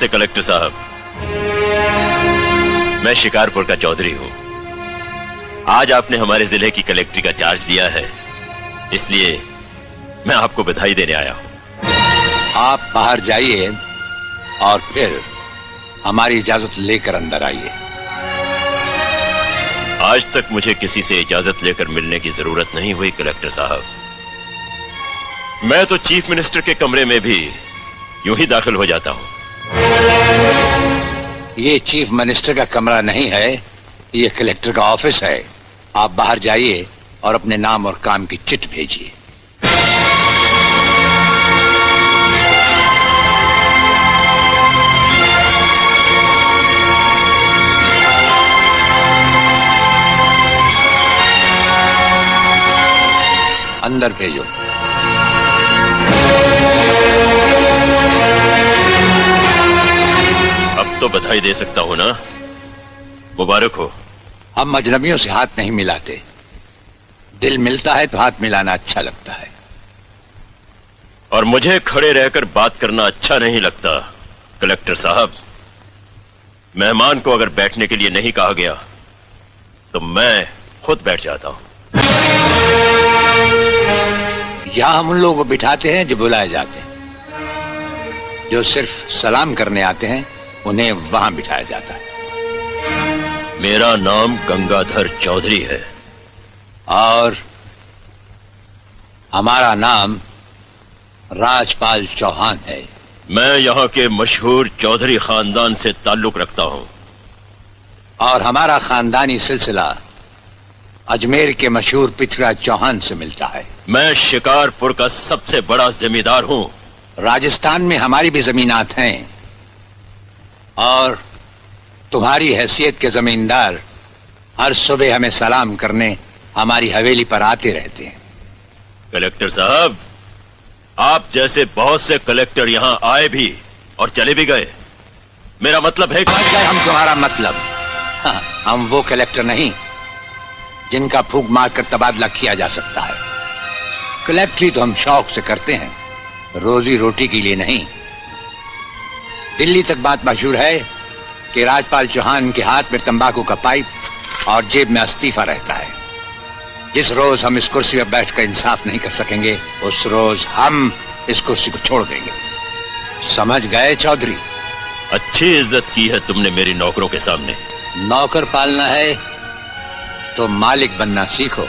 नमस्ते कलेक्टर साहब, मैं शिकारपुर का चौधरी हूं। आज आपने हमारे जिले की कलेक्ट्री का चार्ज लिया है, इसलिए मैं आपको बधाई देने आया हूं। आप बाहर जाइए और फिर हमारी इजाजत लेकर अंदर आइए। आज तक मुझे किसी से इजाजत लेकर मिलने की जरूरत नहीं हुई कलेक्टर साहब। मैं तो चीफ मिनिस्टर के कमरे में भी यूं ही दाखिल हो जाता हूं। ये चीफ मिनिस्टर का कमरा नहीं है, ये कलेक्टर का ऑफिस है। आप बाहर जाइए और अपने नाम और काम की चिट भेजिए। अंदर भेजो। अब तो बधाई दे सकता हूं ना? मुबारक हो। हम अजनबियों से हाथ नहीं मिलाते। दिल मिलता है तो हाथ मिलाना अच्छा लगता है। और मुझे खड़े रहकर बात करना अच्छा नहीं लगता कलेक्टर साहब। मेहमान को अगर बैठने के लिए नहीं कहा गया तो मैं खुद बैठ जाता हूं। यहां हम उन लोगों को बिठाते हैं जो बुलाए जाते हैं। जो सिर्फ सलाम करने आते हैं उन्हें वहां बिठाया जाता है। मेरा नाम गंगाधर चौधरी है और हमारा नाम राजपाल चौहान है। मैं यहाँ के मशहूर चौधरी खानदान से ताल्लुक रखता हूँ और हमारा खानदानी सिलसिला अजमेर के मशहूर पृथ्वीराज चौहान से मिलता है। मैं शिकारपुर का सबसे बड़ा जमींदार हूँ। राजस्थान में हमारी भी जमीनात हैं और तुम्हारी हैसियत के जमींदार हर सुबह हमें सलाम करने हमारी हवेली पर आते रहते हैं। कलेक्टर साहब, आप जैसे बहुत से कलेक्टर यहाँ आए भी और चले भी गए। मेरा मतलब है समझ गए हम तुम्हारा मतलब। हाँ, हम वो कलेक्टर नहीं जिनका फूंक मारकर तबादला किया जा सकता है। कलेक्टरी तो हम शौक से करते हैं, रोजी रोटी के लिए नहीं। दिल्ली तक बात मशहूर है कि राजपाल चौहान के हाथ में तंबाकू का पाइप और जेब में इस्तीफा रहता है। जिस रोज हम इस कुर्सी पर बैठकर इंसाफ नहीं कर सकेंगे उस रोज हम इस कुर्सी को छोड़ देंगे। समझ गए चौधरी? अच्छी इज्जत की है तुमने मेरी नौकरों के सामने। नौकर पालना है तो मालिक बनना सीखो।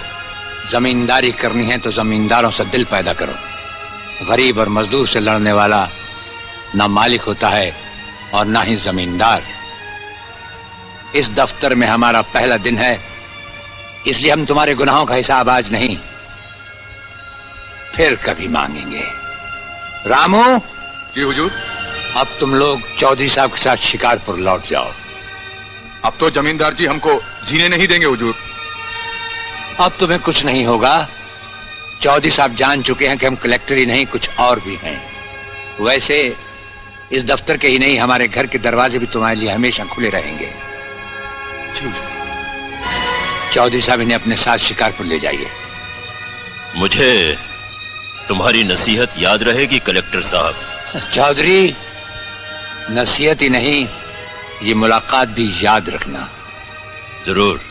जमींदारी करनी है तो जमींदारों से दिल पैदा करो। गरीब और मजदूर से लड़ने वाला ना मालिक होता है और ना ही जमींदार। इस दफ्तर में हमारा पहला दिन है, इसलिए हम तुम्हारे गुनाहों का हिसाब आज नहीं फिर कभी मांगेंगे। रामू। जी हुजूर। अब तुम लोग चौधरी साहब के साथ शिकारपुर लौट जाओ। अब तो जमींदार जी हमको जीने नहीं देंगे हुजूर। अब तुम्हें कुछ नहीं होगा। चौधरी साहब जान चुके हैं कि हम कलेक्टर ही नहीं कुछ और भी हैं। वैसे इस दफ्तर के ही नहीं हमारे घर के दरवाजे भी तुम्हारे लिए हमेशा खुले रहेंगे। चौधरी साहब इन्हें अपने साथ शिकारपुर ले जाइए। मुझे तुम्हारी नसीहत याद रहेगी कलेक्टर साहब। चौधरी, नसीहत ही नहीं ये मुलाकात भी याद रखना। जरूर।